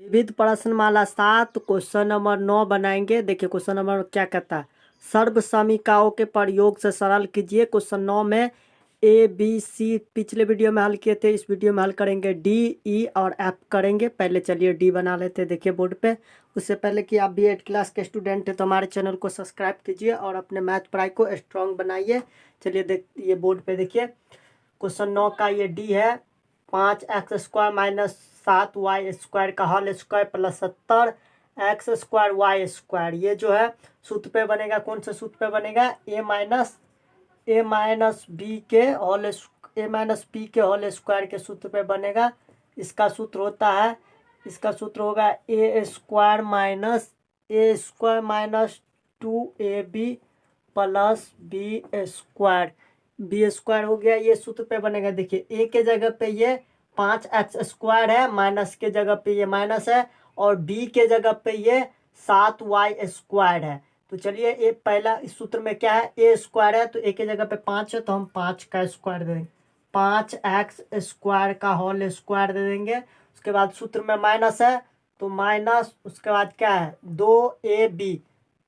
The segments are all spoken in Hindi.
विविध प्रश्नमाला 7 क्वेश्चन नंबर 9 बनाएंगे। देखिए क्वेश्चन नंबर क्या कहता है, सर्व समीकरणों के प्रयोग से सरल कीजिए। क्वेश्चन 9 में ए बी सी पिछले वीडियो में हल किए थे, इस वीडियो में हल करेंगे डी ई और एफ करेंगे। पहले चलिए डी बना लेते हैं। देखिए बोर्ड पे, उससे पहले कि आप भी 8 क्लास के स्टूडेंट हैं तो हमारे चैनल को सब्सक्राइब कीजिए और अपने मैथ पढ़ाई को स्ट्रॉन्ग बनाइए। चलिए देख, ये बोर्ड पे देखिए क्वेश्चन 9 का ये डी है। 5x² माइनस 7y² का whole square plus 70x² y²। ये जो है सूत्र पे बनेगा, कौन से सूत्र पे बनेगा, ए माइनस बी के होल स्क्वायर के सूत्र पे बनेगा। इसका सूत्र होता है, इसका सूत्र होगा A square minus 2ab plus B square हो गया। ये सूत्र पे बनेगा। देखिए ए के जगह पे ये 5x² है, माइनस के जगह पे ये माइनस है, और बी के जगह पे ये 7y² है। तो चलिए ये पहला इस सूत्र में क्या है, ए स्क्वायर है तो ए के जगह पे 5 है तो हम 5 का स्क्वायर दे देंगे, 5x² का होल स्क्वायर दे देंगे। उसके बाद सूत्र में माइनस है तो माइनस, उसके बाद क्या है 2ab,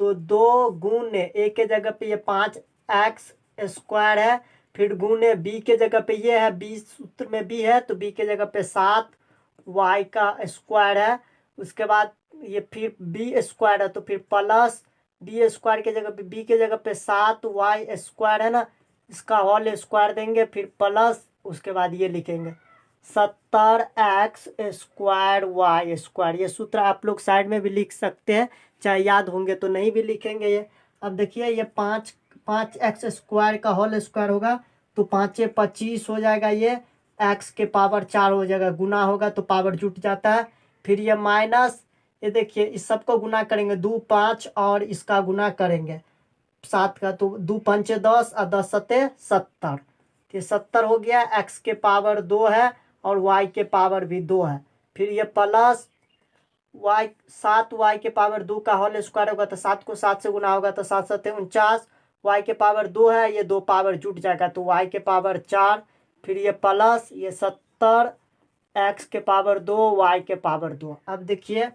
तो 2 गुने ए के जगह पे ये 5x² है, फिर गुने बी के जगह पे ये है, बी सूत्र में बी है तो बी के जगह पे 7y² है। उसके बाद ये फिर बी स्क्वायर है तो फिर प्लस बी² के जगह पे बी के जगह पे 7y² है ना, इसका होल स्क्वायर देंगे, फिर प्लस उसके बाद ये लिखेंगे 70x² y²। ये सूत्र आप लोग साइड में भी लिख सकते हैं, चाहे याद होंगे तो नहीं भी लिखेंगे ये। अब देखिए ये 5x² का होल स्क्वायर होगा तो 5 25 हो जाएगा, ये x के पावर 4 हो जाएगा, गुना होगा तो पावर जुट जाता है। फिर ये माइनस, ये देखिए इस सबको गुना करेंगे 2 5 और इसका गुना करेंगे 7 का, तो 2 5 10 और 10 7 70, ये 70 हो गया। x के पावर 2 है और y के पावर भी 2 है। फिर ये प्लस y 7y के पावर 2 का होल स्क्वायर होगा तो 7 को 7 से गुना होगा तो 7 7 49, y के पावर 2 है, ये 2 पावर जुट जाएगा तो y के पावर 4, फिर ये प्लस ये 70 x के पावर 2 y के पावर 2। अब देखिए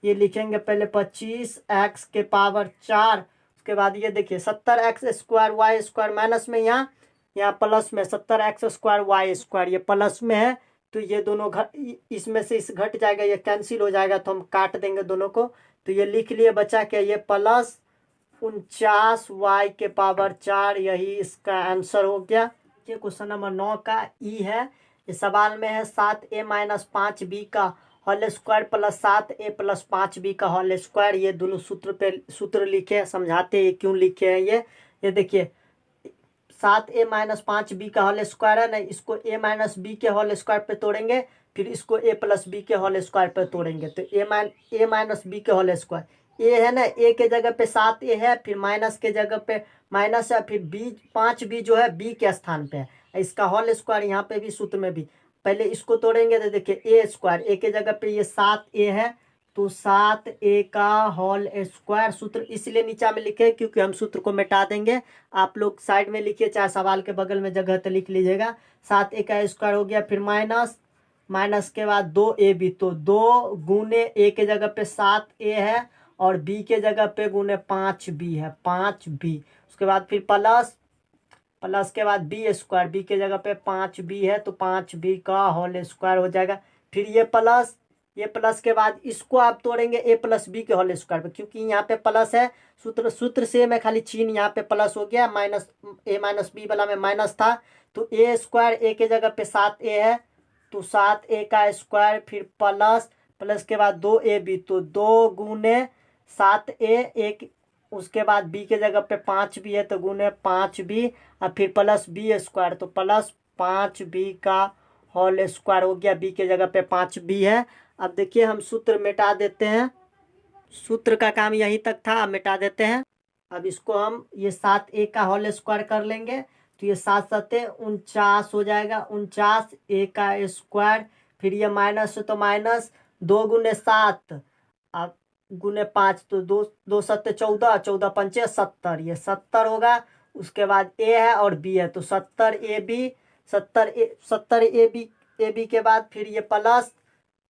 ये लिखेंगे पहले 25x के पावर 4, उसके बाद ये देखिए 70x² y² माइनस में, यहाँ प्लस में 70x² y², ये प्लस में है तो ये दोनों घट, इसमें से इस घट जाएगा, ये कैंसिल हो जाएगा तो हम काट देंगे दोनों को। तो ये लिख लिए बचा क्या, ये प्लस 49y के पावर 4, यही इसका आंसर हो गया। ये क्वेश्चन नंबर 9 का ई है। ये सवाल में है 7a माइनस 5b का whole square plus 7a plus 5b का होल स्क्वायर। ये दोनों सूत्र लिखे, समझाते हैं क्यों लिखे हैं ये देखिए 7a माइनस 5b का होल स्क्वायर है ना, इसको a माइनस b के होल स्क्वायर पे तोड़ेंगे, फिर इसको a प्लस b के होल स्क्वायर पे तोड़ेंगे तो a माइनस b के होल स्क्वायर, a है ना, a के जगह पे 7a है, फिर माइनस के जगह पे माइनस है, फिर b 5b जो है b के स्थान पे है, इसका होल स्क्वायर यहाँ पे भी सूत्र में भी। पहले इसको तोड़ेंगे तो देखिए a² के जगह पे ये 7a है तो 7a का होल स्क्वायर, सूत्र इसलिए नीचा में लिखे क्योंकि हम सूत्र को मिटा देंगे। आप लोग साइड में लिखिए, चाहे सवाल के बगल में जगह तो लिख लीजिएगा। 7a का स्क्वायर हो गया, फिर माइनस के बाद 2ab, तो 2 गुने a के जगह पे 7a है और b के जगह पे गुने 5b है, 5b। उसके बाद फिर प्लस के बाद b² b के जगह पे 5b है तो 5b का होल स्क्वायर हो जाएगा। फिर ये प्लस के बाद इसको आप तोड़ेंगे a प्लस बी के होल स्क्वायर पे, क्योंकि यहाँ पे प्लस है, सूत्र से मैं खाली चिन्ह यहाँ पे प्लस हो गया, a माइनस बी वाला में माइनस था तो a² a के जगह पे 7a है तो 7a का स्क्वायर, फिर प्लस के बाद 2ab, तो 2 गुने 7a, एक उसके बाद b के जगह पे 5b है तो गुने 5b, और फिर प्लस b² तो प्लस 5b का होल स्क्वायर हो गया, b के जगह पे 5b है। अब देखिए हम सूत्र मिटा देते हैं, सूत्र का काम यहीं तक था, अब मिटा देते हैं। अब इसको हम ये 7a का होल स्क्वायर कर लेंगे तो ये 7 7 49 हो जाएगा, 49a का स्क्वायर, फिर ये माइनस है तो माइनस 2 गुने 7 अब गुने 5 तो 2 7 14, 14 5 70, ये 70 होगा। उसके बाद a है और b है तो 70ab, 70ab के बाद फिर ये प्लस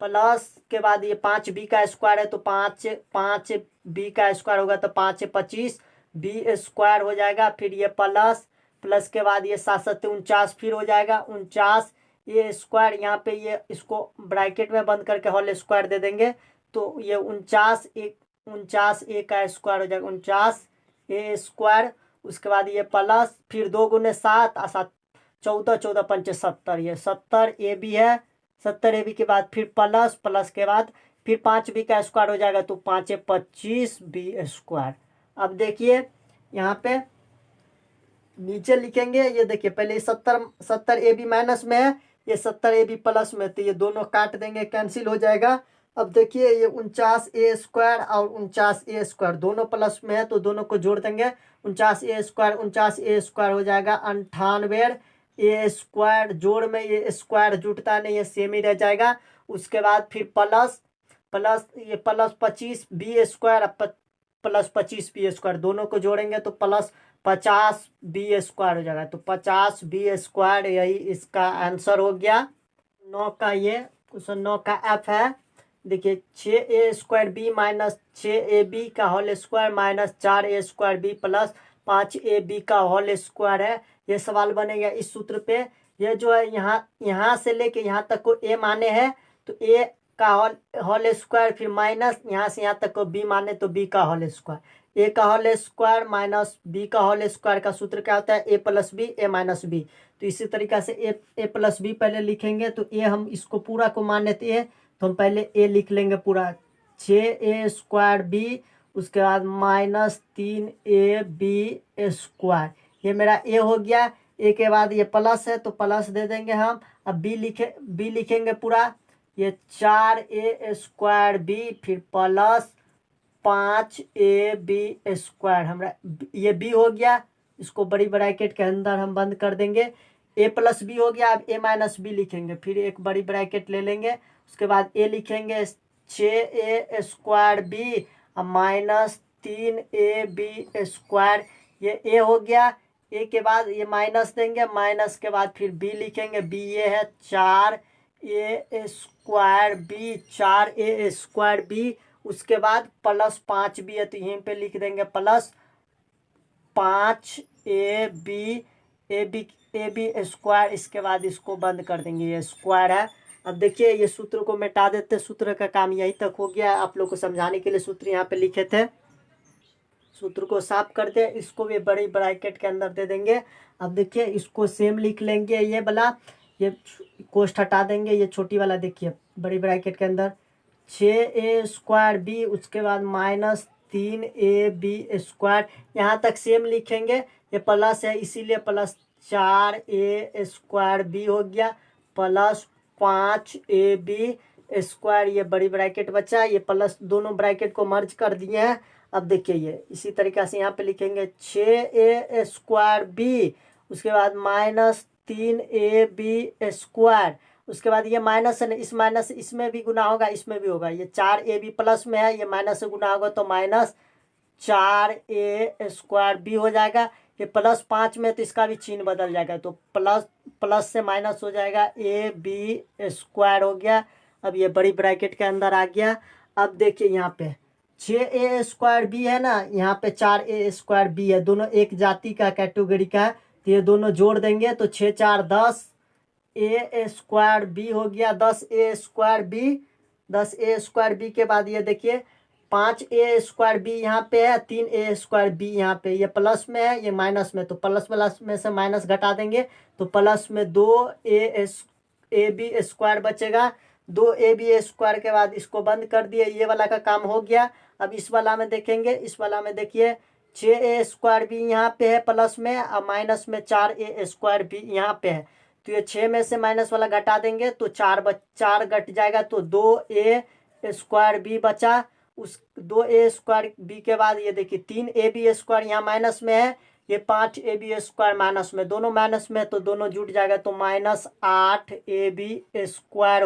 प्लस के बाद ये 5b का स्क्वायर है तो 5b का स्क्वायर होगा तो 5 25 b स्क्वायर हो जाएगा। फिर ये प्लस प्लस के बाद ये 7 7 49 फिर हो जाएगा 49 ये स्क्वायर, यहाँ पे ये इसको ब्रैकेट में बंद करके होल स्क्वायर दे देंगे तो ये 49 ए का स्क्वायर हो जाएगा 49 ए स्क्वायर। उसके बाद ये प्लस फिर 2 गुने 7 और 7 14 14 पंचे 70 ये 70 ए बी है। 70 ए बी के बाद फिर प्लस प्लस के बाद फिर 5b का स्क्वायर हो जाएगा तो 5 25 बी स्क्वायर। अब देखिए यहाँ पे नीचे लिखेंगे, ये देखिए पहले 70 ए बी माइनस में है, ये 70 ए बी प्लस में, तो ये दोनों काट देंगे कैंसिल हो जाएगा। अब देखिए ये 49 ए स्क्वायर और 49 ए स्क्वायर दोनों प्लस में है तो दोनों को जोड़ देंगे 49 ए स्क्वायर हो जाएगा 98 ए स्क्वायर। जोड़ में ये स्क्वायर जुटता नहीं है, सेम ही रह जाएगा। उसके बाद फिर प्लस प्लस ये plus 25 b square plus 25 b square दोनों को जोड़ेंगे तो प्लस 50 बी स्क्वायर हो जाएगा तो 50 बी स्क्वायर, यही इसका आंसर हो गया। 9 का ये क्वेश्चन 9 का एफ है। देखिए 6a square b minus 6 AB का whole square minus 4a square b plus 5ab का होल स्क्वायर है। ये सवाल बनेगा इस सूत्र पे। ये जो है यहाँ से लेके यहाँ तक को a माने है तो a का होल स्क्वायर फिर माइनस यहाँ से यहाँ तक को b माने तो b का होल स्क्वायर। a का होल स्क्वायर माइनस b का होल स्क्वायर का सूत्र क्या होता है a plus b a minus b. तो इसी तरीका से a प्लस बी पहले लिखेंगे तो a हम इसको पूरा को मान लेते हैं तो हम पहले a लिख लेंगे पूरा 6a स्क्वायर b, उसके बाद माइनस 3ab स्क्वायर, ये मेरा a हो गया। a के बाद ये प्लस है तो प्लस दे देंगे हम। अब b लिखेंगे पूरा, ये 4a स्क्वायर b फिर प्लस 5ab स्क्वायर, हमारा ये b हो गया। इसको बड़ी ब्रैकेट के अंदर हम बंद कर देंगे। a प्लस बी हो गया। अब a माइनस बी लिखेंगे, फिर एक बड़ी ब्रैकेट ले लेंगे। उसके बाद a लिखेंगे 6a square b minus 3ab square, ये a हो गया। a के बाद ये माइनस देंगे, माइनस के बाद फिर b लिखेंगे, b ये है 4a square b 4a square b। उसके बाद प्लस 5b है तो यहीं पे लिख देंगे प्लस 5ab स्क्वायर। इसके बाद इसको बंद कर देंगे, ये स्क्वायर है। अब देखिए ये सूत्र को मिटा देते, सूत्र का काम यहीं तक हो गया। आप लोग को समझाने के लिए सूत्र यहाँ पे लिखे थे, सूत्र को साफ कर दे, इसको भी बड़ी ब्रैकेट के अंदर दे देंगे। अब देखिए इसको सेम लिख लेंगे, ये वाला ये कोष्ठ हटा देंगे, ये छोटी वाला देखिए बड़ी ब्रैकेट के अंदर 6a स्क्वायर b, उसके बाद माइनस 3ab स्क्वायर, यहाँ तक सेम लिखेंगे। ये प्लस है इसीलिए प्लस 4a स्क्वायर b हो गया प्लस 5ab स्क्वायर, ये बड़ी ब्रैकेट बचा। ये प्लस दोनों ब्रैकेट को मर्ज कर दिए हैं। अब देखिए ये इसी तरीके से यहाँ पे लिखेंगे 6a स्क्वायर b, उसके बाद माइनस 3ab स्क्वायर, उसके बाद ये माइनस है, इस माइनस इसमें भी गुना होगा इसमें भी होगा। ये 4ab प्लस में है, ये माइनस से गुना होगा तो माइनस 4a स्क्वायर b हो जाएगा। ये प्लस 5 में तो इसका भी चिन्ह बदल जाएगा तो प्लस से माइनस हो जाएगा ab स्क्वायर हो गया। अब ये बड़ी ब्रैकेट के अंदर आ गया। अब देखिए यहाँ पे 6a स्क्वायर b है ना, यहाँ पे 4a स्क्वायर b है, दोनों एक जाति का कैटेगरी का है तो ये दोनों जोड़ देंगे तो 6 4 10 a स्क्वायर b हो गया 10a square b। 10a square b के बाद ये देखिए 5a स्क्वायर b यहाँ पे है, 3a स्क्वायर b यहाँ पे, ये प्लस में है ये माइनस में, तो प्लस प्लस में से माइनस घटा देंगे तो प्लस में 2ab स्क्वायर बचेगा। 2ab स्क्वायर के बाद इसको बंद कर दिए, ये वाला का काम हो गया। अब इस वाला में देखेंगे, इस वाला में देखिए 6a स्क्वायर b यहाँ पे है प्लस में और माइनस में 4a स्क्वायर b यहाँ पे है, तो ये 6 में से माइनस वाला घटा देंगे तो 4 घट जाएगा तो 2a स्क्वायर b बचा। उस 2a स्क्वायर b के बाद ये देखिए 3ab स्क्वायर यहाँ माइनस में है, ये 5ab स्क्वायर माइनस में, दोनों माइनस में तो दोनों जुट जाएगा तो माइनस 8ab स्क्वायर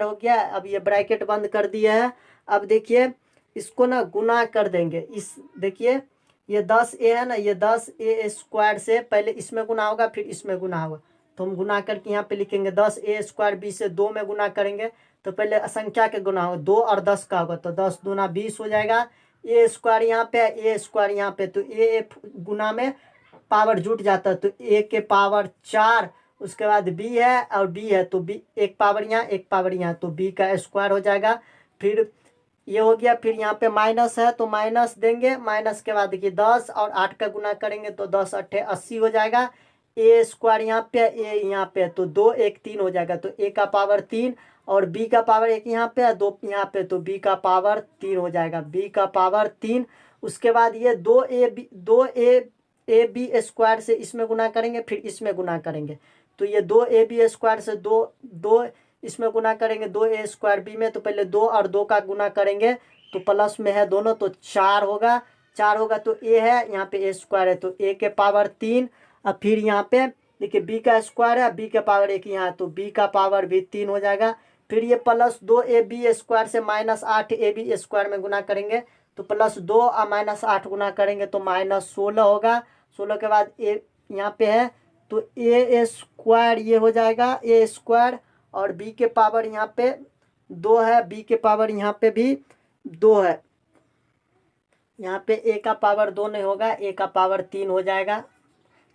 हो गया। अब ये ब्रैकेट बंद कर दिया है। अब देखिए इसको ना गुना कर देंगे, इस देखिए ये 10a है ना, ये 10a स्क्वायर से पहले इसमें गुना होगा फिर इसमें गुना होगा तो हम गुना करके यहाँ पे लिखेंगे 10 ए स्क्वायर बी से 2 में गुना करेंगे तो पहले संख्या के गुना होगा 2 और 10 का होगा तो 10 दूना 20 हो जाएगा। ए स्क्वायर यहाँ पे ए स्क्वायर यहाँ पे तो ए गुना में पावर जुट जाता है तो ए के पावर 4 उसके बाद बी है और बी है तो बी एक पावर यहाँ एक पावर यहाँ तो बी का स्क्वायर हो जाएगा। फिर ये हो गया। फिर यहाँ पे माइनस है तो माइनस देंगे, माइनस के बाद देखिए 10 और 8 का गुना करेंगे तो 10 8 80 हो जाएगा। ए स्क्वायर यहाँ पे ए यहाँ पे तो 2 1 3 हो जाएगा तो ए का पावर 3 और बी का पावर 1 यहाँ पे 2 यहाँ पे तो बी का पावर 3 हो जाएगा, बी का पावर 3। उसके बाद ये 2 ए बी स्क्वायर से इसमें गुना करेंगे फिर इसमें गुना करेंगे तो ये 2 ए बी स्क्वायर से 2 इसमें गुना करेंगे 2 ए स्क्वायर बी में तो पहले 2 और 2 का गुना करेंगे तो प्लस में है दोनों तो 4 होगा, 4 होगा तो ए है यहाँ पे ए स्क्वायर है तो ए के पावर 3। अब फिर यहाँ पे देखिए बी का स्क्वायर है बी के पावर 1 यहाँ तो बी का पावर भी 3 हो जाएगा। फिर ये प्लस 2 ए बी स्क्वायर से माइनस 8 ए बी स्क्वायर में गुना करेंगे तो प्लस 2 और माइनस 8 गुना करेंगे तो माइनस 16 होगा। 16 के बाद ए यहाँ पे है तो ए स्क्वायर ये हो जाएगा ए स्क्वायर और बी के पावर यहाँ पे 2 है, बी के पावर यहाँ पे भी 2 है। यहाँ पे ए का पावर 2 नहीं होगा, ए का पावर 3 हो जाएगा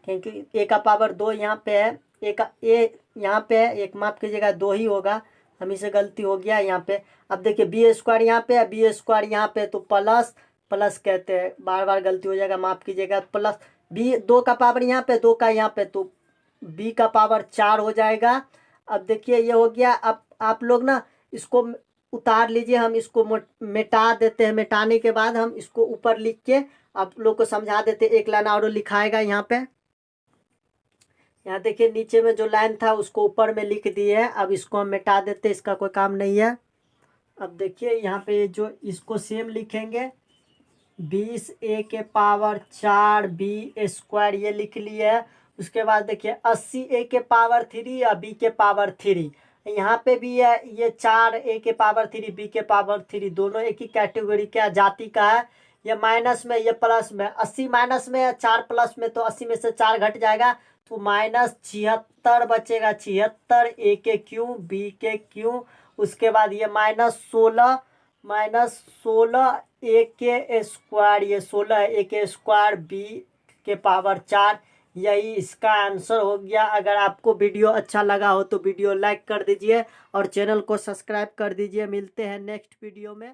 क्योंकि ए का पावर 2 यहाँ पे है, ए यहाँ पे है, एक माफ कीजिएगा 2 ही होगा, हमी से गलती हो गया यहाँ पे। अब देखिए बी स्क्वायर यहाँ पे है बी स्क्वायर यहाँ पे तो प्लस कहते हैं, बार बार गलती हो जाएगा माफ कीजिएगा। प्लस बी 2 का पावर यहाँ पे 2 का यहाँ पे तो बी का पावर 4 हो जाएगा। अब देखिए ये हो गया। अब आप लोग ना इसको उतार लीजिए, हम इसको मिटा देते हैं, मिटाने के बाद हम इसको ऊपर लिख के आप लोग को समझा देते। एक लाइन और लिखाएगा यहाँ पे, यहाँ देखिए नीचे में जो लाइन था उसको ऊपर में लिख दिए है। अब इसको हम मिटा देते, इसका कोई काम नहीं है। अब देखिए यहाँ पे जो इसको सेम लिखेंगे 20 ए के पावर 4 बी स्क्वायर ये लिख लिए है। उसके बाद देखिए 80 ए के पावर 3 और बी के पावर 3 यहाँ पे भी है, ये 4 ए के पावर 3 बी के पावर 3 दोनों एक ही कैटेगरी का जाति का है। ये माइनस में ये प्लस में, 80 माइनस में 4 प्लस में तो 80 में से 4 घट जाएगा तो माइनस 76 बचेगा, 76 ए के क्यू बी के क्यू। उसके बाद ये माइनस 16 ए के स्क्वायर ये 16 है ए के स्क्वायर बी के पावर 4। यही इसका आंसर हो गया। अगर आपको वीडियो अच्छा लगा हो तो वीडियो लाइक कर दीजिए और चैनल को सब्सक्राइब कर दीजिए। मिलते हैं नेक्स्ट वीडियो में।